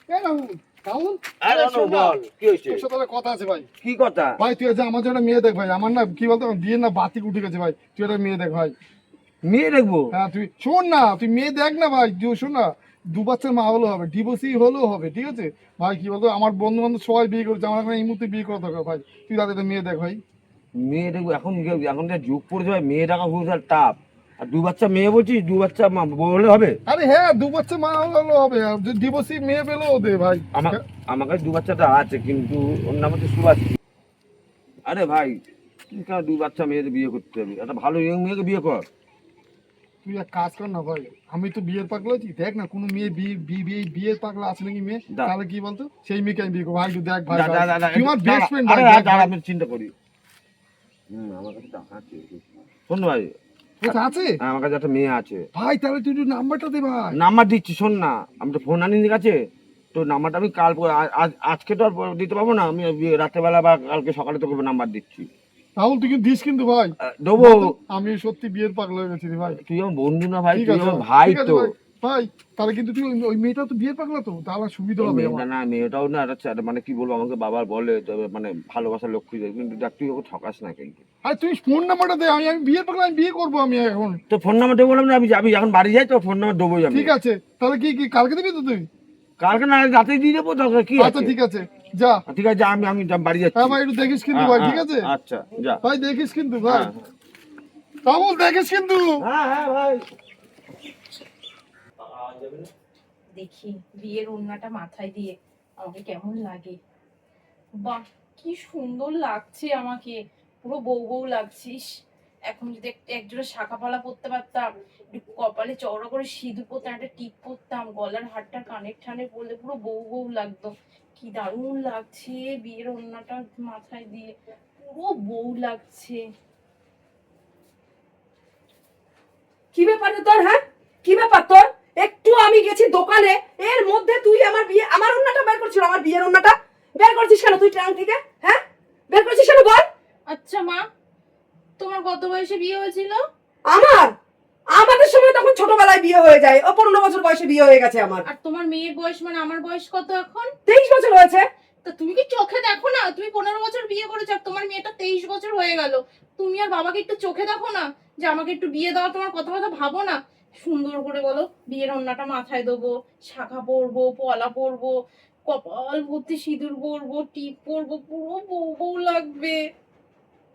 কেন কাউন বল কি হয়েছে? তোর সাথে কথা আছে ভাই। কি কথা? ভাই তুই যে আমার জন্য মেয়ে দেখ ভাই, আমার না কি বলতো বিয়ের না বাতিক উঠে গেছে ভাই, তুই একটা মেয়ে দেখ ভাই। মেয়ে দেখবো? হ্যাঁ তুই শোন না, তুই মেয়ে দেখ না ভাই, তুই শোন না, 2 বাচ্চার মা হলেও হবে, ডিভোর্সি হলেও হবে, ঠিক আছে ভাই। কি বলতো আমার বন্ধু বান্ধব সবাই বিয়ে করেছে, আমার এখন এই মুহূর্তে বিয়ে করা দরকার ভাই, তুই তাদের একটা মেয়ে দেখ ভাই। মেয়ে দেখবো? এখন যা যুগ পড়েছে ভাই, মেয়ে টাকা খুব টাপ। আর 2 বাচ্চা মেয়ে বলছিস, 2 বাচ্চা বউ হলে হবে? আরে হ্যাঁ 2 বাচ্চা মা হলেও হবে, ডিভোর্সি মেয়ে পেলেও দে ভাই। আমার কাছে 2 বাচ্চাটা আছে, কিন্তু ওর নাম হচ্ছে সুভাষী। আরে ভাই, তুই কেন 2 বাচ্চা মেয়েদের বিয়ে করতে হবে? একটা ভালো ইয়ং মেয়েকে বিয়ে কর। তুই এক কাজ কর না ভাই, আমি তো বিয়ের পাগলা আছি, দেখ না কোনো মেয়ে বিয়ের পাগলা আছে নাকি মেয়ে, তাহলে কি বলতো সেই মেয়েকে আমি বিয়ে করবো ভাই। তুই দেখ ভাই, তুই আমার বেস্ট ফ্রেন্ড ভাই। আমি চিন্তা করি। আমার কাছে টাকা আছে। শোন ভাই, কোথায় আছে? আমার কাছে একটা মেয়ে আছে ভাই, তাহলে তুই একটু নাম্বারটা দে ভাই। নাম্বার দিচ্ছি, শোন না, আমি তো ফোন আনি কাছে। তো নাম্বারটা আমি কাল আজকে তো আর দিতে পারবো না, আমি রাত্রেবেলা বা কালকে সকালে তোকে নাম্বার দিচ্ছি। রাহুল তুই কিন্তু দিস কিন্তু ভাই। দেবো। আমি সত্যি বিয়ের পাগল হয়ে গেছি রে ভাই। তুই আমার বন্ধু না ভাই, ঠিক তুই আছে আমার ভাই ঠিক আছে তো। ভাই, ভাই তাহলে কিন্তু তুই ওই মেয়েটা তো বিয়ের পাগলা, তো তাহলে সুবিধা হবে আমার। না, মেয়েটাও না মানে কি বলবো, আমাকে বাবা বলে তবে মানে ভালোবাসা লক্ষ্মী দেয়, কিন্তু দেখ তুই ওকে ঠকাস না কিন্তু। আরে তুই ফোন নাম্বারটা দে, আমি বিয়ের পাগলা, আমি বিয়ে করবো আমি এখন। তো ফোন নাম্বার দেবো বললাম না, আমি যাবি এখন বাড়ি যাই তো ফোন নাম্বার দেবোই আমি। ঠিক আছে তাহলে কি কি কালকে দিবি তো তুই? কালকে না রাতে দিয়ে দেবো, দরকার কি আচ্ছা আছে। ঠিক আছে যা। ঠিক আছে, আমি বাড়ি যাচ্ছি। হ্যাঁ ভাই একটু দেখিস কিন্তু ভাই, ঠিক আছে? আচ্ছা যা ভাই দেখিস কিন্তু ভাই, রাহুল দেখিস কিন্তু। হ্যাঁ ভাই। দেখি বিয়ের ওড়নাটা মাথায় দিয়ে আমাকে কেমন লাগে। বাহ, কি সুন্দর লাগছে আমাকে, পুরো বউ বউ লাগছিস। এখন যদি একজোড়া শাখা পলা পরতে পারতাম, একটু কপালে চওড়া করে সিঁদুর পরতাম, একটা টিপ পরতাম, গলার হারটা কানের ঠানে পরলে পুরো বউ বউ লাগতো। কি দারুণ লাগছে বিয়ের ওড়নাটা মাথায় দিয়ে, পুরো বউ লাগছে। কি ব্যাপার তোর? হ্যাঁ কি ব্যাপার তোর? একটু আমি গেছি দোকানে, এর মধ্যে তুই আমার ওন্নাটা বের করছিস, আমার বিয়ের ওন্নাটা বের করছিস কেন তুই ট্রাঙ্ক থেকে? হ্যাঁ বের করছিস কেন বল? আচ্ছা মা, তোমার কত বয়সে বিয়ে হয়েছিল? আমাদের সময় তখন ছোটবেলায় বিয়ে হয়ে যায়, ও 15 বছর বয়সে বিয়ে হয়ে গেছে আমার। আর তোমার মেয়ের বয়স মানে আমার বয়স কত এখন? 23 বছর হয়েছে। তা তুমি কি চোখে দেখো না? তুমি 15 বছর বিয়ে করেছো আর তোমার মেয়েটা 23 বছর হয়ে গেল। তুমি আর বাবাকে একটু চোখে দেখো না, যে আমাকে একটু বিয়ে দেওয়া, তোমার কথা ভাবো না? সুন্দর করে বলো, বিয়ের ওড়নাটা মাথায় দেবো, শাখা পরবো, পলা পরবো, কপাল ভর্তি সিঁদুর পরবো, টিপ পরবো, পুরো বউ বউ লাগবে।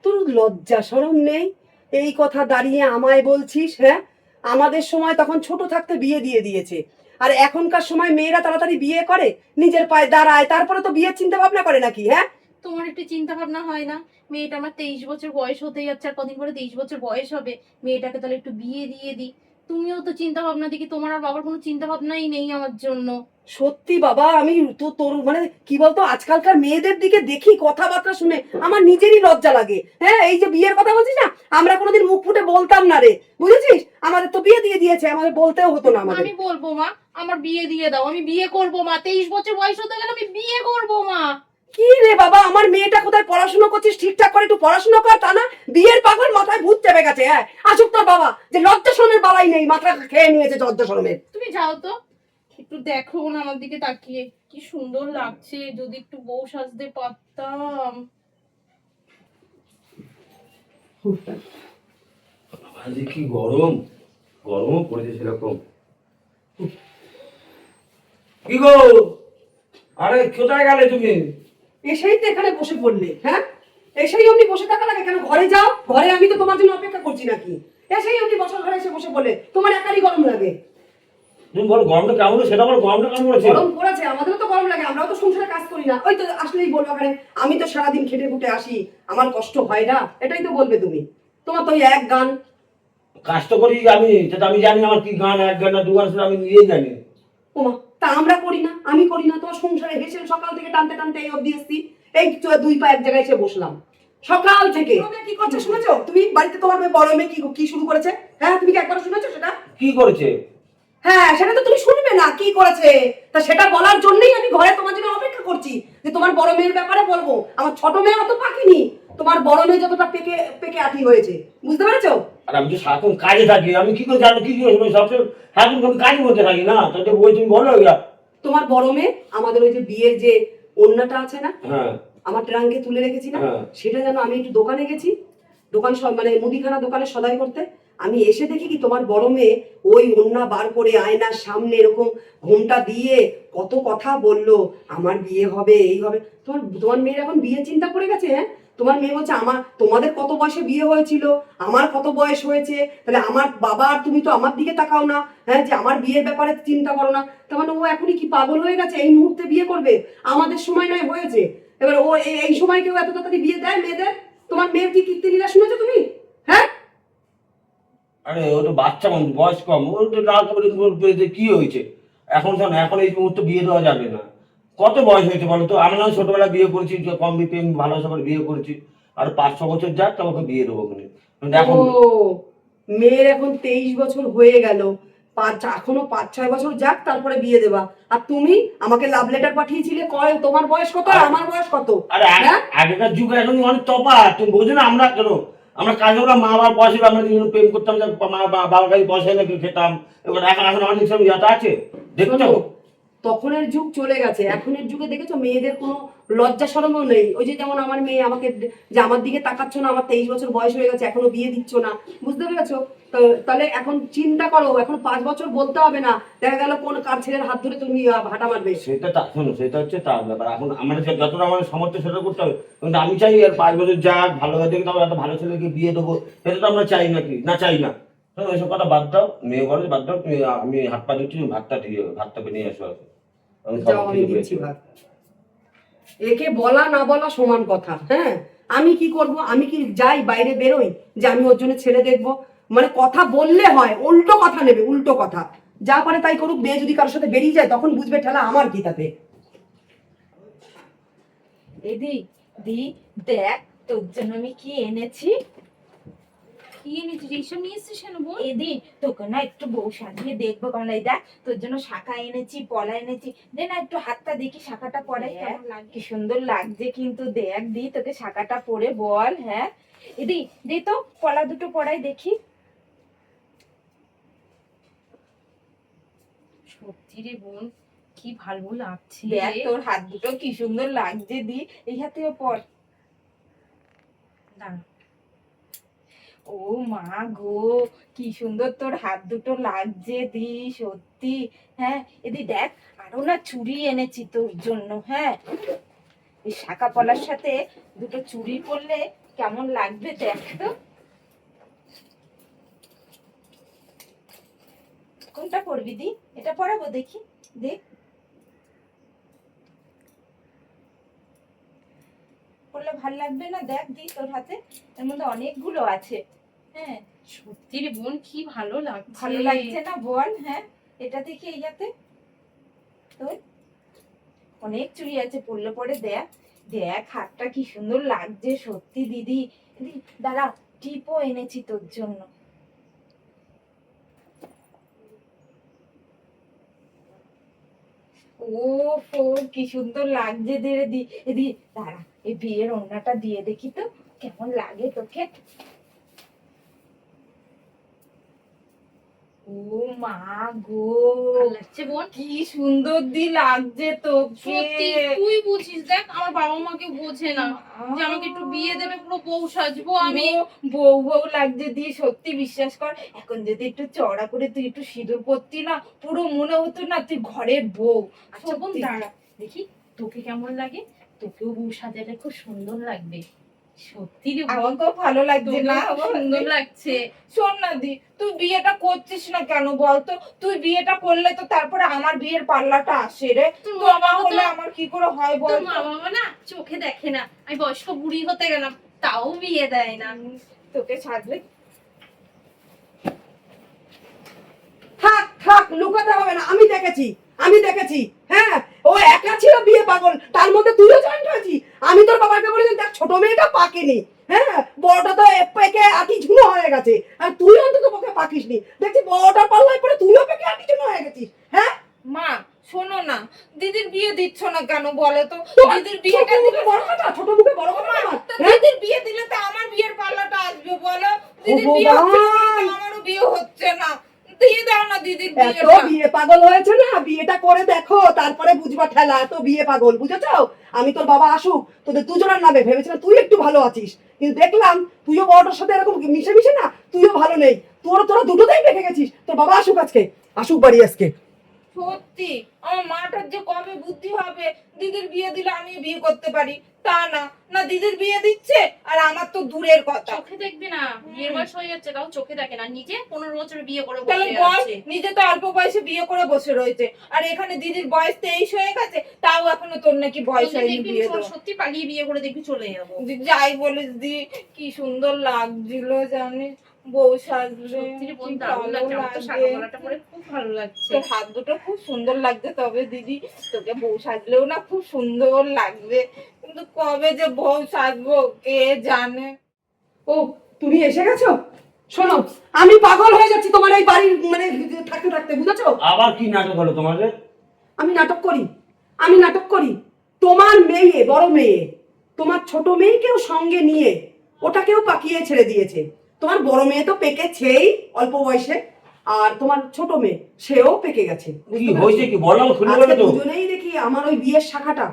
তোর লজ্জা শরম নেই? এই কথা দাঁড়িয়ে আমায় বলছিস? হ্যাঁ আমাদের সময় তখন ছোট থাকতে বিয়ে দিয়ে দিয়েছে, আর এখনকার সময় মেয়েরা তাড়াতাড়ি বিয়ে করে, নিজের পায়ে দাঁড়ায়, তারপরে তো বিয়ের চিন্তা ভাবনা করে নাকি? হ্যাঁ তোমার একটু চিন্তা ভাবনা হয় না? মেয়েটা আমার 23 বছর বয়স হতে যাচ্ছে, আর কদিন পরে 23 বছর বয়স হবে, মেয়েটাকে তাহলে একটু বিয়ে দিয়ে দিই। তুমিও তো চিন্তা ভাবনা দেখি, তোমার আর বাবার কোনো চিন্তা ভাবনাই নেই আমার জন্য। সত্যি বাবা, আমি তো তোর মানে কি বলতো, আজকালকার মেয়েদের দিকে দেখি কথাবার্তা শুনে আমার নিজেরই লজ্জা লাগে। হ্যাঁ এই যে বিয়ের কথা বলছিস না, আমরা কোনোদিন মুখ ফুটে বলতাম না রে, বুঝেছিস? আমাদের তো বিয়ে দিয়ে দিয়েছে, আমাদের বলতেও হতো না। আমি বলবো মা, আমার বিয়ে দিয়ে দাও, আমি বিয়ে করবো মা, 23 বছর বয়স হতে গেলে আমি বিয়ে করবো মা। কি রে বাবা, আমার মেয়েটা কোথায় পড়াশোনা করছিস, ঠিকঠাক করে একটু পড়াশোনা কর, তা না বিয়ের পাগল মাথায় ভূত চেপে গেছে। হ্যাঁ আসুক তোর বাবা, যে লজ্জা শরমের বালাই নেই, মাথা খেয়ে নিয়েছে লজ্জা শরমের। তুমি যাও তো, একটু দেখো না আমার দিকে তাকিয়ে, কি সুন্দর লাগছে, যদি একটু বউ সাজতে পারতাম। আজকে কি গরম, গরমও পড়েছে সেরকম। কি গো, আরে কোথায় গেলে তুমি? এসেই তো এখানে বসে পড়লে। হ্যাঁ এসেই অমনি বসে থাকা লাগে কেন? ঘরে যাও, ঘরে আমি তো তোমার জন্য অপেক্ষা করছি নাকি? এসেই অমনি বছর ঘরে এসে বসে পড়লে, তোমার একারই গরম লাগে? তুমি বলো গরমটা কেমন, সেটা বলো, গরমটা কেমন পড়েছে? গরম পড়েছে, আমাদেরও তো গরম লাগে, আমরাও তো সংসারে কাজ করি না। ওই তো আসলেই বলবো, ওখানে আমি তো সারাদিন খেটে খুটে আসি, আমার কষ্ট হয় না, এটাই তো বলবে তুমি। তোমার তো ওই এক গান। কাজ তো করি আমি, সেটা আমি জানি আমার কি গান, এক গান না দু গান, সেটা আমি নিজেই জানি। ওমা, তা আমরা করি না, আমি করি না? তোমার সংসারে হেসে সকাল থেকে টানতে টানতে এই অবধি এসছি, এই দুই পা এক জায়গায় এসে বসলাম সকাল থেকে। কি করছে শুনেছো তুমি? বাড়িতে তোমার বড় মেয়ে কি শুরু করেছে? হ্যাঁ তুমি কি একবার শুনেছো সেটা? কি করেছে? হ্যাঁ সেটা তো তুমি শুনবে না, কি করেছে? তা সেটা বলার জন্যই আমি ঘরে তোমার জন্য অপেক্ষা করছি, যে তোমার বড় মেয়ের ব্যাপারে বলবো। আমার ছোট মেয়ে অত পাকিনি, তোমার বড় মেয়ে যতটা পেকে পেকে আঠি হয়েছে, বুঝতে পেরেছো? আর আমি তো সারাক্ষণ কাজে থাকি, আমি কি করে জানি কি করে সবসময় সারাক্ষণ আমি কাজের মধ্যে থাকি না, তাহলে ওই তুমি বলো ইয়া। তোমার বড় মেয়ে আমাদের ওই যে বিয়ের যে ওড়নাটা আছে না, হ্যাঁ আমার ট্রাঙ্কে তুলে রেখেছি না, হ্যাঁ। সেটা যেন আমি একটু দোকানে গেছি, দোকান মানে মুদিখানা দোকানে সদাই করতে, আমি এসে দেখি কি তোমার বড় মেয়ে ওই ওড়না বার করে আয়নার সামনে এরকম ঘোমটা দিয়ে কত কথা বললো, আমার বিয়ে হবে এই হবে। তোমার তোমার মেয়ের এখন বিয়ে চিন্তা করে গেছে। হ্যাঁ, তোমার মেয়ে বলছে আমার তোমাদের কত বয়সে বিয়ে হয়েছিল, আমার কত বয়স হয়েছে, তাহলে আমার বাবা আর তুমি তো আমার দিকে তাকাও না, হ্যাঁ, যে আমার বিয়ের ব্যাপারে চিন্তা করো না। তার মানে ও এখনই কি পাগল হয়ে গেছে, এই মুহূর্তে বিয়ে করবে? আমাদের সময় নয় হয়েছে, এবার ও এই সময় কেউ এত তাড়াতাড়ি বিয়ে দেয় মেয়েদের? তোমার মেয়ের কি কীর্তিলীলা শুনেছো তুমি? হ্যাঁ, আরে ও তো বাচ্চা মানুষ, বয়স কম, ও তো লাল কাপড়ে পেয়েছে, কি হয়েছে? এখন শোন, এখন এই মুহূর্তে বিয়ে দেওয়া যাবে না। কত বয়স হয়েছে বলো তো? আমরা ছোটবেলায় বিয়ে করেছি, কম প্রেম ভালোবাসা করে বিয়ে করেছি, আর 5-6 বছর যাক তোমাকে বিয়ে দেবো মানে। এখন ও মেয়ের এখন 23 বছর হয়ে গেল, এখনো 5-6 বছর যাক তারপরে বিয়ে দেবা। আর তুমি আমাকে লাভ লেটার পাঠিয়েছিলে, কয় তোমার বয়স কত আর আমার বয়স কত? আরে হ্যাঁ, আগেকার যুগে এখন অনেক তফাৎ, তুমি বোঝো না? আমরা কেন, আমরা কাজে ওরা মা বাবার পয়সা আমরা দুজন প্রেম করতাম, বাবার কাছে পয়সা এনে খেতাম। এবার এখন এখন অনেক সব ইয়াটা আছে, দেখছো? শোনো, তখনের যুগ চলে গেছে, এখনের যুগে দেখেছো মেয়েদের কোনো লজ্জা শরমও নেই। ওই যে যেমন আমার মেয়ে আমাকে, যে আমার দিকে তাকাচ্ছ না, আমার 23 বছর বয়স হয়ে গেছে এখনো বিয়ে দিচ্ছ না, বুঝতে পেরেছো? তো তাহলে এখন চিন্তা করো, এখন 5 বছর বলতে হবে না, দেখা গেল কোন কার ছেলের হাত ধরে তুমি হাঁটা মারবে। সেটা শোনো, সেটা হচ্ছে তার ব্যাপার। এখন আমাদের যতটা আমাদের সামর্থ্য সেটা করতে হবে, কিন্তু আমি চাই আর 5 বছর যাক, ভালো হয়ে দেখে একটা ভালো ছেলেকে বিয়ে দেবো, সেটা তো আমরা চাই নাকি? না চাই না। শোনো, এসব কথা বাদ দাও, মেয়ে বলো বাদ দাও, তুমি আমি হাত পা দিচ্ছি, তুমি ভাতটাকে নিয়ে আসো। আমি যাও, আমি দিচ্ছি ভাত। একে বলা না বলা সমান কথা। হ্যাঁ, আমি কি করব? আমি কি যাই বাইরে বেরোই যে আমি ওর জন্য ছেলে দেখবো? মানে কথা বললে হয়, উল্টো কথা নেবে, উল্টো কথা। যা পারে তাই করুক, মেয়ে যদি কারোর সাথে বেরিয়ে যায় তখন বুঝবে ঠেলা আমার কি তাতে। এদি দি দেখ তোর জন্য আমি কি এনেছি। কি এনেছিস? এইসব নিয়ে এসছিস কেন বোন? এদি তোকে না একটু বউ সাজিয়ে দেখবো, কারণ এই দেখ তোর জন্য শাখা এনেছি, পলা এনেছি, দে না একটু হাতটা দেখি শাখাটা পরে কেমন লাগে। কি সুন্দর লাগছে কিন্তু, দেখ দি তোকে শাখাটা পরে বল। হ্যাঁ এদি দে তো পলা দুটো পরাই দেখি। সত্যি রে বোন, কি ভালো লাগছে। দেখ তোর হাত দুটো কি সুন্দর লাগছে দি, এই হাতেও পর। দাঁড়া। ও মা গো, কি সুন্দর তোর হাত দুটো লাগছে দি, সত্যি। হ্যাঁ এদি দেখ আরো না চুড়ি এনেছি তোর জন্য। হ্যাঁ, এই শাখা পলার সাথে দুটো চুড়ি পরলে কেমন লাগবে দেখ তো। কোনটা পরবি দি? এটা পরাবো দেখি, দেখ পরলে ভাল লাগবে না? দেখ দি তোর হাতে এর মধ্যে অনেকগুলো আছে। হ্যাঁ সত্যি রে বোন, কি ভালো লাগছে। ভালো লাগছে না বল? হ্যাঁ, এটা দেখি এই হাতে তোর অনেক চুড়ি আছে, পরলে পরে দেখ, দেখ হাতটা কি সুন্দর লাগছে সত্যি দিদি। দিদি দাঁড়া, টিপও এনেছি তোর জন্য। ও ফো, কি সুন্দর লাগছে দে রে দি। এদি দাঁড়া, এই বিয়ের ওড়নাটা দিয়ে দেখি তো কেমন লাগে তোকে। ও মা গো, ভালো লাগছে বোন। কি সুন্দর দি লাগছে তোকে। সত্যি তুই বুঝিস, দেখ আমার বাবা মাকে বোঝে না যে আমাকে একটু বিয়ে দেবে, পুরো বউ সাজবো আমি। বউ বউ লাগছে দি, সত্যি বিশ্বাস কর। এখন যদি একটু চড়া করে তুই একটু সিঁদুর পরতি না, পুরো মনে হতো না তুই ঘরের বউ। আচ্ছা বোন সত্যি। দাঁড়া দেখি তোকে কেমন লাগে। তোকেও বউ সাজালে খুব সুন্দর লাগবে। সত্যি রে বোন, আমাকেও ভালো লাগছে না? তোকেও খুব সুন্দর লাগছে। শোন না দি, তুই বিয়েটা করছিস না কেন বলতো? তুই বিয়েটা করলে তো তারপরে আমার বিয়ের পাল্লাটা আসে রে। তোর তো মা আমার বাবা হলে তো- আমার কি করে হয় তোর বল? মা বাবা না চোখে দেখে না, আমি বয়স্ক বুড়ি হতে গেলাম তাও বিয়ে দেয় না। তোকে সাজলে থাক থাক, লুকাতে হবে না, আমি দেখেছি, আমি দেখেছি। হ্যাঁ, ও একা ছিল বিয়ে পাগল, তার মধ্যে তুইও জয়েন্ট হয়েছি। আমি তোর বাবাকে বলেছি দেখ ছোট মেয়েটা পাকেনি, হ্যাঁ, বড়টা তো পেকে আটি ঝুনো হয়ে গেছে, আর তুই অন্তত পক্ষে পাকিসনি। দেখছি বড়টার পাল্লায় পরে তুইও পেকে আটি ঝুনো হয়ে গেছিস। হ্যাঁ মা, শোনো না, দিদির বিয়ে দিচ্ছ না কেন বলো তো? দিদির বিয়েটা দিলে বড় কথা, ছোট মুখে বড় কথা আমার। দিদির বিয়ে দিলে তো আমার বিয়ের পাল্লাটা আসবে বলো? দিদির বিয়ে হচ্ছে না, কিন্তু আমারও বিয়ে হচ্ছে না, দিয়ে দাও না দিদির এত বিয়েটা। বিয়ে পাগল হয়েছে না, বিয়েটা করে দেখো তারপরে বুঝবা ঠেলা। এত বিয়ে পাগল বুঝেছো? আমি তোর বাবা আসুক তোদের দুজনের নামে ভেবেছিলাম তুই একটু ভালো আছিস, কিন্তু দেখলাম তুইও বড়টার সাথে এরকম মিশে মিশে না তুইও ভালো নেই। তোরা দুটোতেই পেকে গেছিস। তোর বাবা আসুক আজকে, আসুক বাড়ি আজকে। সত্যি আমার মাটার যে কবে বুদ্ধি হবে দিদির বিয়ে দিলে আমি বিয়ে করতে পারি, তা না, না দিদির বিয়ে দিচ্ছে আর আমার তো দূরের কথা। চোখে দেখবি না, বিয়ের বয়স হয়ে যাচ্ছে, তাও চোখে দেখে না। নিজে 15 বছর বিয়ে করে তাহলে বসে বল, আছে। নিজে তো অল্প বয়সে বিয়ে করে বসে রয়েছে, আর এখানে দিদির বয়স 23 হয়ে গেছে, তাও এখনো তোর নাকি বয়স তোকে হয়নি দেখবি বিয়ে চল, দেওয়া। সত্যি পালিয়ে বিয়ে করে দেখবি চলে যাবো। যাই বলিস দি, কি সুন্দর লাগছিল জানিস বউ সাজলে, সত্যি রে বোন, কি দারুণ ভালো লাগছে। আমার তো লাগে। শাখা পলাটা পরে খুব ভালো লাগছে। তোর হাত দুটো খুব সুন্দর লাগছে, তবে দিদি তোকে বউ সাজলেও না খুব সুন্দর লাগবে, কিন্তু কবে যে বউ সাজবো কে জানে। ও তুমি এসে গেছো? শোনো, আমি পাগল হয়ে যাচ্ছি তোমার এই বাড়ির মানে থাকতে থাকতে বুঝেছো? আবার কি নাটক হলো তোমাদের? আমি নাটক করি। তোমার মেয়ে, বড় মেয়ে, তোমার ছোট মেয়েকেও সঙ্গে নিয়ে ওটাকেও পাকিয়ে ছেড়ে দিয়েছে। তোমার বড় মেয়ে তো পেকেছেই অল্প বয়সে, আর তোমার ছোট মেয়ে সেও পেকে গেছে। কি হয়েছে কি বলো, শুনে আজকে বলো তো। দুজনেই দেখি আমার ওই বিয়ের শাখাটা,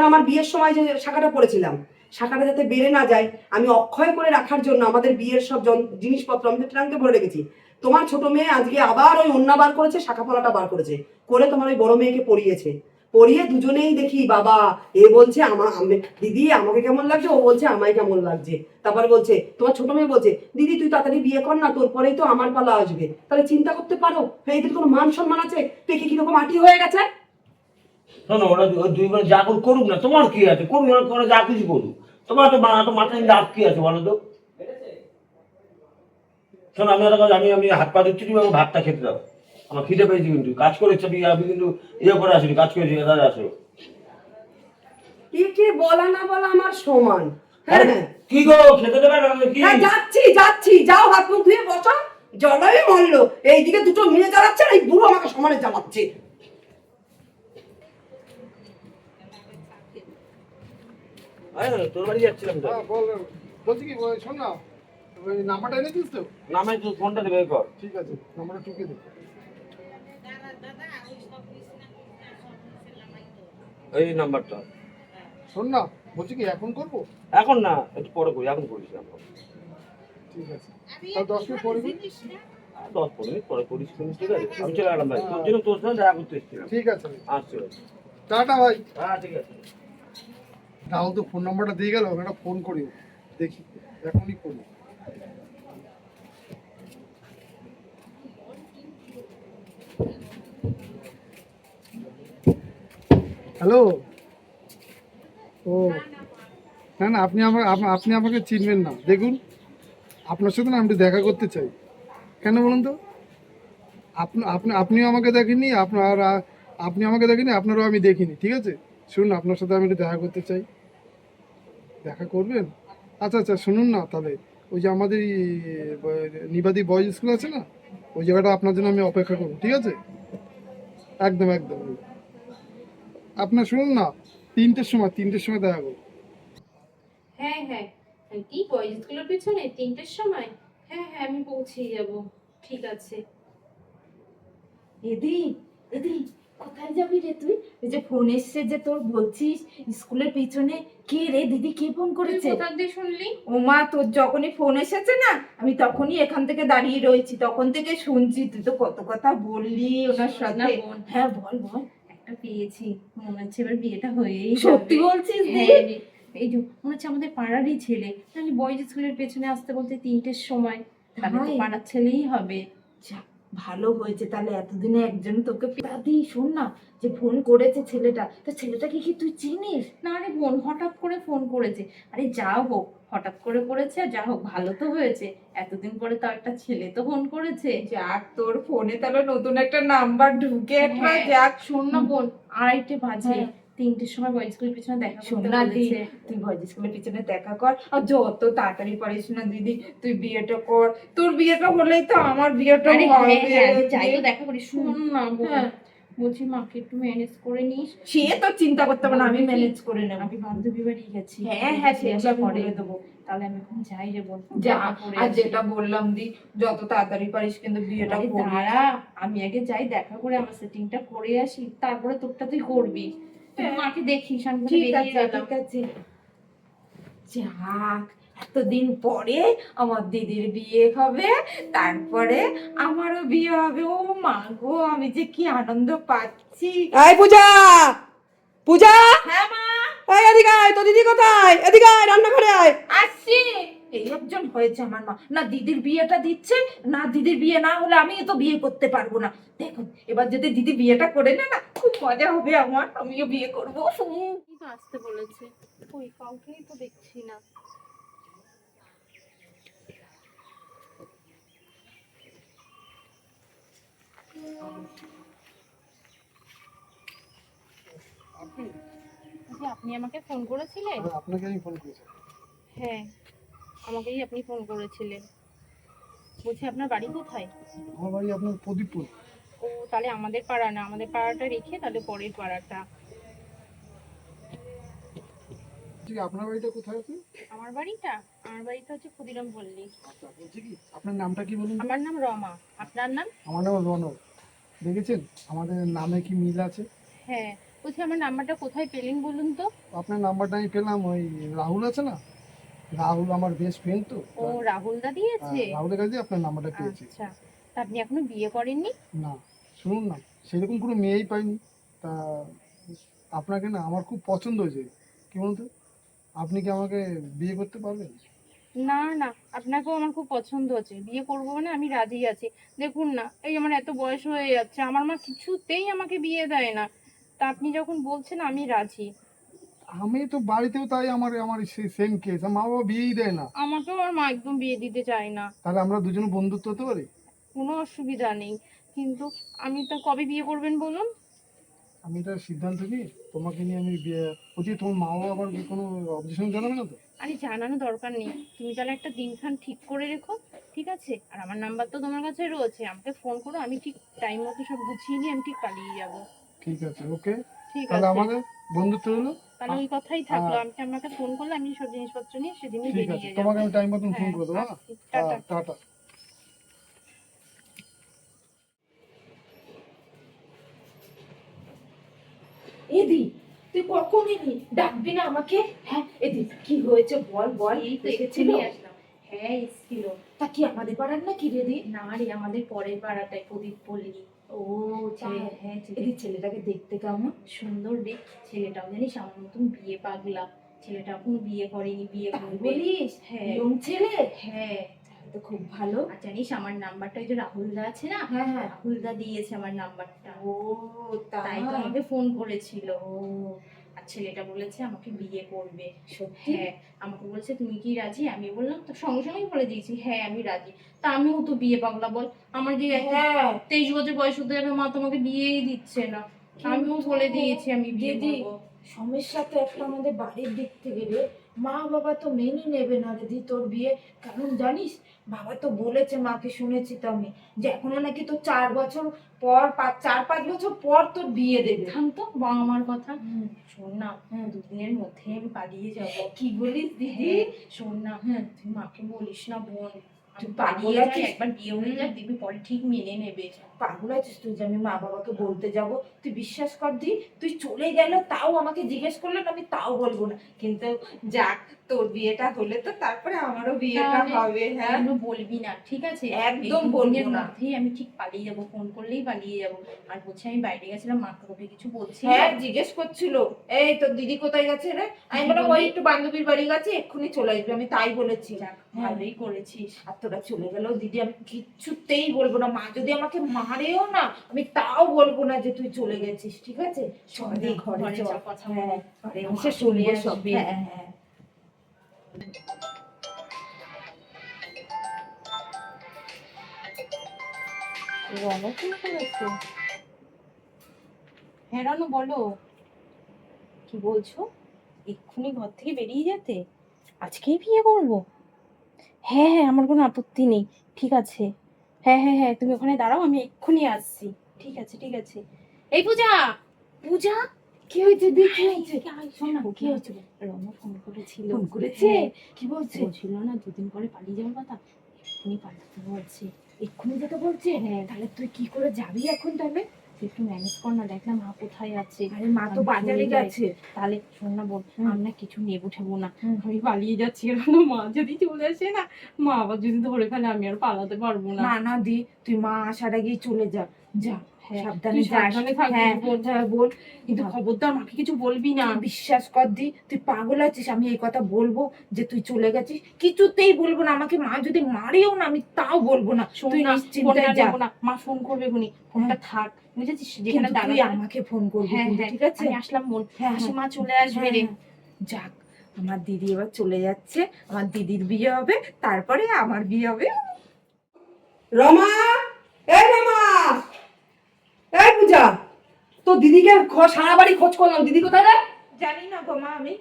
আমার বিয়ের সময় যে শাখাটা পড়েছিলাম, শাখাটা যাতে বেড়ে না যায় আমি অক্ষয় করে রাখার জন্য আমাদের বিয়ের সব জিনিসপত্র আমি তো ট্রাঙ্কে ভরে রেখেছি। তোমার ছোট মেয়ে আজকে আবার ওই ওন্না বার করেছে, শাখা পলাটা বার করেছে, করে তোমার ওই বড় মেয়েকে পরিয়েছে। পরিয়ে দুজনেই দেখি বাবা, এ বলছে দিদি আমাকে কেমন লাগছে, ও বলছে আমায় কেমন লাগছে। তারপরে বলছে তোমার ছোট মেয়ে বলছে দিদি তুই তাড়াতাড়ি বিয়ে কর না, তোর পরেই তো আমার পালা আসবে। তাহলে চিন্তা করতে পারো এদের কোনো মান সম্মান আছে? পেকে কিরকম আটি হয়ে গেছে। শোনো, ওরা দুই বোন যা করুক না, তোমার কি আছে, করুক না, তোরা যা কিছু করুক, তোমার তো মাথায় লাভ কি আছে বলো তো। শোনো, আমি একটা কাজ, আমি হাত পা দিচ্ছি, তুমি আমার ভাতটা খেতে দাও। আমার খিদে পেয়েছি, কিন্তু কাজ করেছি আমি কিন্তু ইয়ে করে আসিনি, কাজ করেছি, এদারে আসো। একে বলা না বলা আমার সমান। হ্যাঁ কি গো, খেতে দেবে না কি? হ্যাঁ যাচ্ছি যাও হাত মুখ ধুয়ে বসো। জলই মরলো, এইদিকে দুটো মেয়ে জ্বালাচ্ছে আর এই বুড়ো আমাকে সমানে জ্বালাচ্ছে। তোর বাড়ি যাচ্ছিলাম তো। হ্যাঁ বলছি কি শোন না, ওই নাম্বারটা এনেছিস তো? নামে তুই ফোনটা দেবে কর। ঠিক আছে, নাম্বারটা টুকে দে। এই নাম্বারটা। শোন না, বলছি কি এখন করবো? এখন না, একটু পরে করি, এখন করিস না। ঠিক আছে, তাহলে 10 মিনিট পরে করি। 10-15 মিনিট পরে করিস, ঠিক আছে? আমি চলে গেলাম ভাই, তোর জন্য তোর সাথে দেখা করতে এসেছিলাম। ঠিক আছে ভাই। আসছি ভাই। টাটা ভাই। হ্যাঁ ঠিক আছে। রাহুল তো ফোন নাম্বারটা দিয়ে গেল, একটা ফোন করি, দেখি এখনই করি। হ্যালো। ও না না, আপনি আমাকে চিনবেন না। দেখুন, আপনার সাথে না আমি একটু দেখা করতে চাই। কেন বলুন তো? আপনিও আমাকে দেখেননি, আপনি আমাকে দেখেনি, আপনারও আমি দেখিনি। ঠিক আছে, শুনুন, আপনার সাথে আমি একটু দেখা করতে চাই। দেখা করবেন? আচ্ছা আচ্ছা, শুনুন না তাহলে, ওই যে আমাদের নিবাদী বয়েজ স্কুল আছে না, ওই জায়গাটা আপনার জন্য আমি অপেক্ষা করবো। ঠিক আছে, একদম একদম। আপনার শুনুন না, 3টের সময় দেখা করবো। হ্যাঁ হ্যাঁ, কি বয়েজ স্কুলের পেছনে 3টের সময়? হ্যাঁ হ্যাঁ, আমি পৌঁছে যাব। ঠিক আছে। দিদি দিদি কোথায় যাবি রে তুই? এই যে ফোন এসছে যে তোর, বলছিস স্কুলের পিছনে। কে রে দিদি, কে ফোন তুই করেছে? কোথা দিয়ে শুনলি? ও মা, তোর যখনই ফোন এসেছে না, আমি তখনই এখান থেকে দাঁড়িয়ে রয়েছি, তখন থেকে শুনছি। তুই তো কত কথা বললি ওনার না সাথে। বোন, হ্যাঁ বল বল। একটা পেয়েছি, মনে হচ্ছে এবার বিয়েটা হয়েই যাবে। সত্যি বলছিস দি? হ্যাঁ রে, এই যে মনে হচ্ছে আমাদের পাড়ারই ছেলে। তাহলে বয়েজ স্কুলের পেছনে আসতে বলতে 3টের সময়, তাহলে তো তাই? পাড়ার ছেলেই হবে। যা, ভালো হয়েছে তাহলে, এতদিনে একজন তোকে দাদি শোন না, যে ফোন করেছে ছেলেটা, তো ছেলেটাকে কি তুই চিনিস? না রে বোন, হঠাৎ করে ফোন করেছে। আরে যা হোক, হঠাৎ করে করেছে, যা হোক ভালো তো হয়েছে। এতদিন পরে তো একটা ছেলে তো ফোন করেছে। যাক, তোর ফোনে তাহলে নতুন একটা নাম্বার ঢুকে হ্যাঁ, যাক। শোন না বোন, 2:30 বাজে, হ্যাঁ। 3টের সময় বয়েজ স্কুলের পিছনে দেখা শোন করতে না দি, বলেছে। তুই বয়েজ স্কুলের পিছনে দেখা কর, আর যত তাড়াতাড়ি পারিস না দিদি তুই বিয়েটা কর। তোর বিয়েটা হলেই তো আমার বিয়েটা আরে হবে। হ্যাঁ হ্যাঁ, আমি যাই তো দেখা করি। শোন না বোন, হ্যাঁ। বলছি মাকে একটু ম্যানেজ করে নিস। সে তো চিন্তা করতে হবে না, আমি ম্যানেজ করে নেব। আমি বান্ধবী বাড়ি গেছি। হ্যাঁ হ্যাঁ, সেটা আমি বলে দেবো। তাহলে আমি এখন যাই রে বোন, যা, দেখা করে আর আসি। যেটা বললাম দি, যত তাড়াতাড়ি পারিস কিন্তু বিয়েটা আরে করবি। দাঁড়া, আমি আগে যাই দেখা করে আমার সেটিংটা করে আসি, তারপরে তোরটা তুই করবি। তুই হ্যাঁ। মাকে দেখিস, আমি তাহলে ঠিক বেরিয়ে আছে গেলাম। ঠিক আছে। যাক, এতদিন পরে আমার দিদির বিয়ে হবে, তারপরে আমারও বিয়ে হবে। ও মা গো, আমি যে কি আনন্দ পাচ্ছি। এই পূজা, পূজা, হ্যাঁ মা, এই এদিকে আয়, তো দিদি কোথায়? এদিকে আয়, রান্নাঘরে আয়। আসছি। এই একজন হয়েছে আমার মা, না দিদির বিয়েটা দিচ্ছে, না দিদির বিয়ে না হলে আমি তো বিয়ে করতে পারবো না। দেখো এবার যদি দিদি বিয়েটা করে নেয় না, খুব মজা হবে আমার, আমিও বিয়ে করবো। কি তো আসতে বলেছে, ওই কাউকেই তো দেখছি না। আপনি? যে আপনি আমাকে ফোন করেছিলেন? হ্যাঁ, আপনাকে আমি ফোন করেছি। হ্যাঁ, আমাকেই আপনি ফোন করেছিলেন। বলছি আপনার বাড়ি কোথায়? আমার বাড়ি আপনার প্রদীপপুর। ও তাহলে আমাদের পাড়া না, আমাদের পাড়াটা রেখে তাহলে পরের পাড়াটা। ঠিক, আপনার বাড়িটা কোথায় আছে? আমার বাড়িটা হচ্ছে ক্ষুদিরাম পল্লী। আচ্ছা, বলছি কি, আপনার নামটা কি বলুন তো? আমার নাম রমা, আপনার নাম? আমার নাম রনক। দেখেছেন আমাদের নামে কি মিল আছে? হ্যাঁ, বলছি আমার নাম্বারটা কোথায় পেলেন বলুন তো? আপনার নাম্বারটা আমি পেলাম, ওই রাহুল আছে না, রাহুল আমার বেস্ট ফ্রেন্ড তো। ও রাহুল দা দিয়েছে? রাহুলের কাছে আপনার নাম্বারটা পেয়েছি। আচ্ছা, তা আপনি এখনো বিয়ে করেননি? না, শুনুন না, সেরকম কোনো মেয়েই পাইনি। তা আপনাকে না আমার খুব পছন্দ হয়েছে। কি বলুন তো, আপনি কি আমাকে বিয়ে করতে পারবেন? না না, আপনাকেও আমার খুব পছন্দ হচ্ছে, বিয়ে করবো মানে আমি রাজি আছি। দেখুন না, এই আমার এত বয়স হয়ে যাচ্ছে, আমার মা কিছুতেই আমাকে বিয়ে দেয় না। তা আপনি যখন বলছেন আমি রাজি। আমি তো বাড়িতেও তাই, আমার আমার সেম কেস, মা বাবা বিয়েই দেয় না। আমাকেও আমার মা একদম বিয়ে দিতে চায় না। তাহলে আমরা দুজনে বন্ধুত্ব হতে পারি? কোনো অসুবিধা নেই, কিন্তু আমি তা কবে বিয়ে করবেন বলুন? আমি এটা সিদ্ধান্ত নিই, তোমাকে নিয়ে আমি বিয়ে। বলছি, তোমার মা বাবা আবার কি কোনো অবজেকশন জানাবে না তো? আরে জানানো দরকার নেই, তুমি তাহলে একটা দিনক্ষণ ঠিক করে রেখো, ঠিক আছে? আর আমার নাম্বার তো তোমার কাছে রয়েছে, আমাকে ফোন করো, আমি ঠিক টাইম মতো সব গুছিয়ে নিয়ে আমি ঠিক পালিয়ে যাব। ঠিক আছে, ওকে। ঠিক তাহলে আছে, আমাদের বন্ধুত্ব হলো। তাহলে ওই কথাই থাকলো, আমাকে ফোন করলে আমি সব জিনিসপত্র নিয়ে সেদিনই ঠিক আছে, বেরিয়ে যাবো। তোমাকে আমি টাইম মতন ফোন হ্যাঁ, করে দেবো। হ্যাঁ, আসছি, টাটা। টাটা। এদি, তুই কখন এলি? ডাকবি না আমাকে? হ্যাঁ এদি, কি হয়েছে বল বল। এই তো এসেছিল? এক্ষুনি আসলাম। হ্যাঁ এসেছিল। তা কি আমাদের পাড়ার না কি রে দি? না রে, আমাদের পরের পাড়াটায় প্রদীপ পল্লী। ও হ্যাঁ হ্যাঁ, এদি, ছেলেটাকে দেখতে কেমন? সুন্দর রে। ছেলেটাও জানিস আমার মতন বিয়ে পাগলা, ছেলেটা এখনো বিয়ে করেনি, বিয়ে তাই করবে। বলিস? হ্যাঁ ইয়ং ছেলে? হ্যাঁ। তো খুব ভালো। আর জানিস আমার নাম্বারটা ওই যে রাহুলদা আছে না, হ্যাঁ হ্যাঁ। রাহুলদা দিয়েছে আমার নাম্বারটা। ও তাই তো আমাকে ফোন করেছিল। ও আর ছেলেটা বলেছে আমাকে বিয়ে করবে। সত্যি? হ্যাঁ, আমাকে বলছে তুমি কি রাজি? আমি বললাম তো, সঙ্গে সঙ্গেই বলে দিয়েছি হ্যাঁ আমি রাজি। তা আমিও তো বিয়ে পাগলা বল, আমার যে হ্যাঁ 23 বছর বয়স হতে যাবে, মা তোমাকে বিয়েই দিচ্ছে না। আমিও বলে দিয়েছি আমি বিয়ে দিদি, করবো। সমস্যা তো একটা আমাদের বাড়ির দিক থেকে রে, মা বাবা তো মেনে নেবে না রে দি তোর বিয়ে। কারণ জানিস, বাবা তো বলেছে, মাকে শুনেছি তো আমি, যে এখনো নাকি তো 4 বছর পর, 4-5 বছর পর তোর বিয়ে দেবে। থাম তো বাবা আমার কথা। হুম, শোন না, হুম। দুদিনের মধ্যেই আমি পালিয়ে যাবো। কি বলিস দিদি? শোন না, হ্যাঁ। তুই মাকে বলিস না বোন, তুই তুই পাগল পালিয়ে যাই, আছিস? একবার বিয়ে হয়ে যাক, দেখবি পরে ঠিক মেনে নেবে। পাগল আছিস তুই যে আমি মা বাবাকে বলতে যাব? তুই বিশ্বাস কর দি, তুই চলে গেল তাও আমাকে জিজ্ঞেস করলেন, আমি তাও বলবো না। কিন্তু যাক, তোর বিয়েটা হলে তো তারপরে আমারও বিয়েটা তাহলে হবে। হ্যাঁ এগুলো বলবি না, ঠিক আছে? একদম এই বলবো দুদিনের না। মধ্যেই আমি ঠিক পালিয়ে যাবো, ফোন করলেই পালিয়ে যাবো। আর বলছি আমি বাইরে গেছিলাম, মা কাউকে কিছু বলছি না। হ্যাঁ জিজ্ঞেস করছিল, এই তোর দিদি কোথায় গেছে রে? আমি কি বললাম ওই বললি? একটু বান্ধবীর বাড়ি গেছে, এক্ষুনি চলে আসবে, আমি তাই বলেছি। যাক, হ্যাঁ। ভালোই করেছিস। আর তোরা চলে গেল দিদি, আমি কিচ্ছুতেই বলবো না। মা যদি আমাকে মারেও না, আমি তাও বলবো না যে তুই চলে গেছিস, ঠিক আছে? চল দি ঘরে ঘরে চল। চল, কথা হ্যাঁ, বলি। ঘরে মা এসে চলে শুনবো সব। আসবে। হ্যাঁ হ্যাঁ। রনো ফোন করেছে? হ্যাঁ রানু বলো, কি বলছো? এক্ষুনি ঘর থেকে বেরিয়ে যেতে? আজকেই বিয়ে করবো? হ্যাঁ হ্যাঁ, আমার কোনো আপত্তি নেই, ঠিক আছে। হ্যাঁ হ্যাঁ হ্যাঁ, তুমি ওখানে দাঁড়াও, আমি এক্ষুনি আসছি। ঠিক আছে ঠিক আছে। এই পূজা, পূজা কি হয়েছে দি, কি হয়েছে? শোন না, কি হয়েছে? রমা ফোন করেছিল। ফোন করেছে? হ্যাঁ, কি বলছে? বলছিল না দুদিন পরে পালিয়ে যাওয়ার কথা, এক্ষুনি পালাতে বলছে। এক্ষুনি যেতে বলছে? হ্যাঁ, তাহলে তুই কি করে যাবি এখন তাহলে? তুই একটু ম্যানেজ কর না, দেখ না মা কোথায় আছে। আরে মা তো আমি বাজারে চলে যাই। গেছে। তাহলে শোন না বোন, হুম। আমি না কিছু নেবো ঠেবো না, হুম। আমি পালিয়ে যাচ্ছি। কারণ মা যদি চলে আসে না, মা আবার যদি ধরে ফেলে, আমি আর পালাতে পারবো না। না না দি, তুই মা আসার আগেই চলে যা। যা, হ্যাঁ, সাবধানে তুই যাস। সাবধানে থাকবি হ্যাঁ বোন। হ্যাঁ বোন। কিন্তু খবরদার মাকে কিছু বলবি না। তুই বিশ্বাস কর দি, তুই পাগল আছিস? আমি এই কথা বলবো যে তুই চলে গেছিস, কিছুতেই বলবো না। আমাকে মা যদি মারেও না, আমি তাও বলবো না। শোন তুই না, নিশ্চিন্তে ফোনটা যা। নেবো না, মা ফোন করবে এখুনি, ফোনটা থাক, বুঝেছিস? যেখানে কিন্তু তুই দাঁড়ানো। আমাকে ফোন করবি হ্যাঁ কিন্তু, হ্যাঁ, ঠিক আছে? আমি আসলাম বোন, হ্যাঁ, আসি, হ্যাঁ। মা চলে আসবে রে। হ্যাঁ, যাক, আমার দিদি এবার চলে যাচ্ছে, আমার দিদির বিয়ে হবে, তারপরে আমার বিয়ে হবে। রমা, এই রমা, এই পূজা, তো দিদিকে সারা বাড়ি খোঁজ করলাম, দিদি কোথায় রে? জানি না গো মা আমি।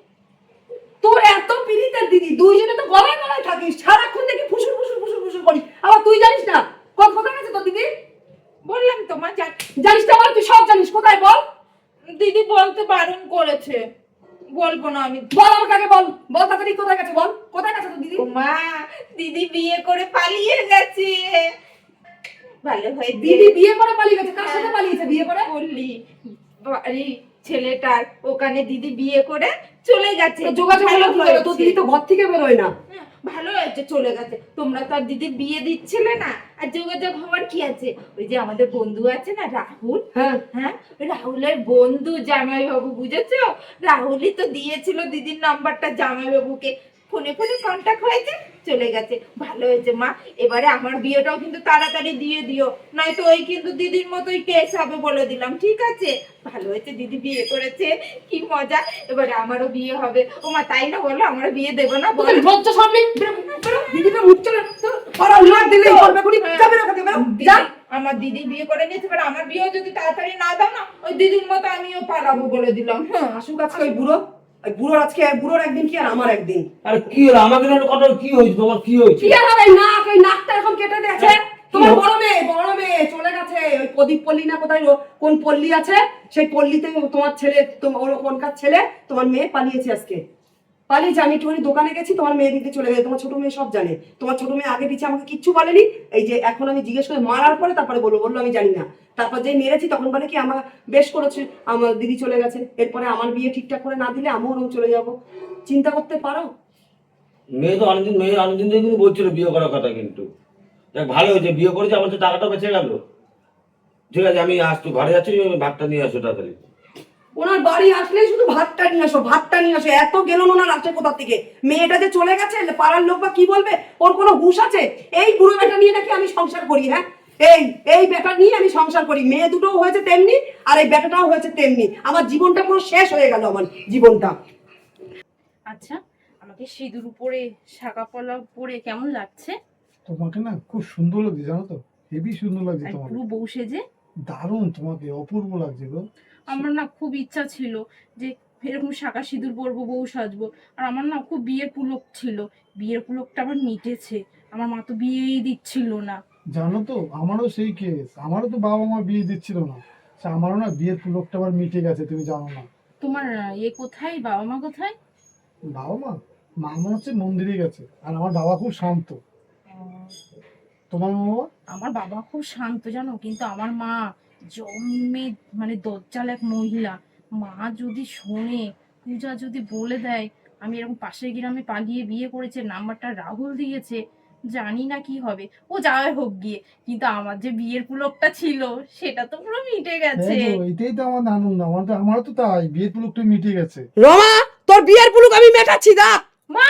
তোর এত পিড়িতের দিদি, দুইজনে তো গলায় গলায় থাকিস, সারাক্ষণ দেখি ফুসুর ফুসুর ফুসুর ফুসুর করিস, আবার তুই জানিস না কোথায় গেছে তোর দিদি? বললাম তো মা, জানিস না বল, তুই সব জানিস, কোথায় বল? দিদি বলতে বারণ করেছে, বলবো না আমি। বল আমাকে আগে বল, বল তাড়াতাড়ি কোথায় গেছে, বল কোথায় গেছে তোর দিদি? ও মা, দিদি বিয়ে করে পালিয়ে গেছে। ভালো হয়েছে। দিদি বিয়ে করে পালিয়ে গেছে? কার সাথে পালিয়েছে বিয়ে করে? বললি বাড়ি ছেলেটার ওখানে দিদি বিয়ে করে চলে গেছে। তো যোগাযোগ হলো কি করে? তোর দিদি তো ঘর থেকে বেরোয় না। হ্যাঁ, ভালো হয়েছে চলে গেছে। তোমরা তো আর দিদির বিয়ে দিচ্ছিলে না, আর যোগাযোগ হওয়ার কি আছে? ওই যে আমাদের বন্ধু আছে না রাহুল, হ্যাঁ, হ্যাঁ, রাহুলের বন্ধু জামাইবাবু, বুঝেছো? রাহুলই তো দিয়েছিল দিদির নাম্বারটা জামাইবাবুকে, ফোনে ফোনে কন্টাক্ট হয়েছে, চলে গেছে। ভালো হয়েছে মা, এবারে আমার বিয়েটাও কিন্তু তাড়াতাড়ি দিয়ে দিও, নয়তো ওই কিন্তু দিদির মতোই কেস হবে, বলে দিলাম, ঠিক আছে? ভালো হয়েছে দিদি বিয়ে করেছে, কি মজা, এবারে আমারও বিয়ে হবে। ও মা, তাই না বলো? আমরা বিয়ে দেবো না বল? তোদের লজ্জা সব নেই? দিদিকে মুখ চলে পাড়া উল্লার দিলেই করবে, কুড়ি যাবে না খাতে বেরো, যা। আমার দিদি বিয়ে করে নিয়েছে, এবার আমার বিয়েও যদি তাড়াতাড়ি না দাও না, ওই দিদির মতো আমিও পালাবো, বলে দিলাম। হ্যাঁ, আসুক আজকে ওই বুড়ো, ওই বুড়োর আজকে, বুড়োর একদিন কি আর আমার একদিন। আরে কি হলো আমাকে একটা কথা, কি হয়েছে তোমার, কি হয়েছে? কি আর হবে, নাক, ওই নাকটা এখন কেটে দিয়েছে। তোমার বড় মেয়ে চলে গেছে, ওই প্রদীপ পল্লী না কোথায়, কোন পল্লী আছে, সেই পল্লীতে তোমার ছেলে, তোমার ওখানকার ছেলে, তোমার মেয়ে পালিয়েছে আজকে। পালিয়েছে, আমি একটুখানি দোকানে গেছি, তোমার মেয়ে দিতে চলে গেছে। তোমার ছোট মেয়ে সব জানে, তোমার ছোট মেয়ে আগে পিছিয়ে আমাকে কিচ্ছু বলেনি। এই যে এখন আমি জিজ্ঞেস করে মারার পরে তারপরে বললো আমি জানি না। তারপর যে মেরেছি তখন বলে কি আমার বেশ করেছে, আমার দিদি চলে গেছে, এরপরে আমার বিয়ে ঠিকঠাক করে না দিলে আমিও ওরকম চলে যাব। চিন্তা করতে পারো? মেয়ে অনেকদিন ধরে কিন্তু বলছিল বিয়ে করার কথা, কিন্তু দেখ ভালো হয়েছে বিয়ে করেছে, আমার তো টাকাটা বেঁচে গেল। ঠিক আছে, আমি আসছি, ঘরে যাচ্ছি, ভাতটা নিয়ে আসো তাড়াতাড়ি। ওনার বাড়ি আসলে শুধু ভাতটা নিয়ে আসো, ভাতটা নিয়ে আসো, এত গেল ওনার আসছে কোথা থেকে? মেয়েটা যে চলে গেছে, পাড়ার লোক বা কি বলবে, ওর কোনো হুঁশ আছে? এই বুড়ো বেটা নিয়ে নাকি আমি সংসার করি? হ্যাঁ, এই বেটা নিয়ে আমি সংসার করি। মেয়ে দুটোও হয়েছে তেমনি, আর এই বেটাটাও হয়েছে তেমনি। আমার জীবনটা পুরো শেষ হয়ে গেল, আমার জীবনটা। আচ্ছা, আমাকে সিঁদুর উপরে শাঁকা পলা পরে কেমন লাগছে? তোমাকে না খুব সুন্দর লাগছে, জানো তো, হেভি সুন্দর লাগছে আর তোমাকে, পুরো বউ সেজে দারুণ, তোমাকে অপূর্ব লাগছে গো। আমার না খুব ইচ্ছা ছিল যে এরকম শাঁকা সিঁদুর পরবো, বউ সাজবো। আর আমার না খুব বিয়ের পুলক ছিল, বিয়ের পুলকটা আবার মিটেছে, আমার মা তো বিয়েই দিচ্ছিল না। জানো তো, আমারও সেই কেস, আমারও তো বাবা মা বিয়ে দিচ্ছিল না, আমারও না বিয়ের পুলকটা আবার মিটে গেছে, তুমি জানো না। তোমার কোথায়, বাবা মা কোথায়? বাবা মা, মা মনে হচ্ছে মন্দিরে গেছে, আর আমার বাবা খুব শান্ত। তোমার মা বাবা? আমার বাবা খুব শান্ত জানো, কিন্তু আমার মা জন্মে মানে দজ্জাল এক মহিলা। মা যদি শোনে, পূজা যদি বলে দেয় আমি এরকম পাশের গ্রামে পালিয়ে বিয়ে করেছে, নাম্বারটা রাহুল দিয়েছে, জানি না কি হবে। ও যাওয়াই হোক গিয়ে, কিন্তু আমার যে বিয়ের পুলকটা ছিল সেটা তো পুরো মিটে গেছে। হ্যাঁ গো, এটাই তো আমার আনন্দ, আমারও তো তাই, বিয়ের পুলকটা মিটে গেছে। রমা, তোর বিয়ের পুলক আমি মেটাচ্ছি, দা। মা!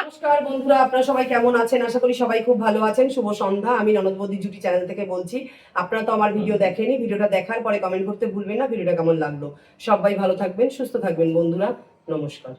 নমস্কার বন্ধুরা, আপনারা সবাই কেমন আছেন? আশা করি সবাই খুব ভালো আছেন। শুভ সন্ধ্যা, আমি ননদ বৌদি জুটি চ্যানেল থেকে বলছি। আপনারা তো আমার ভিডিও দেখেনি, ভিডিওটা দেখার পরে কমেন্ট করতে ভুলবেন না ভিডিওটা কেমন লাগলো। সবাই ভালো থাকবেন, সুস্থ থাকবেন বন্ধুরা, নমস্কার।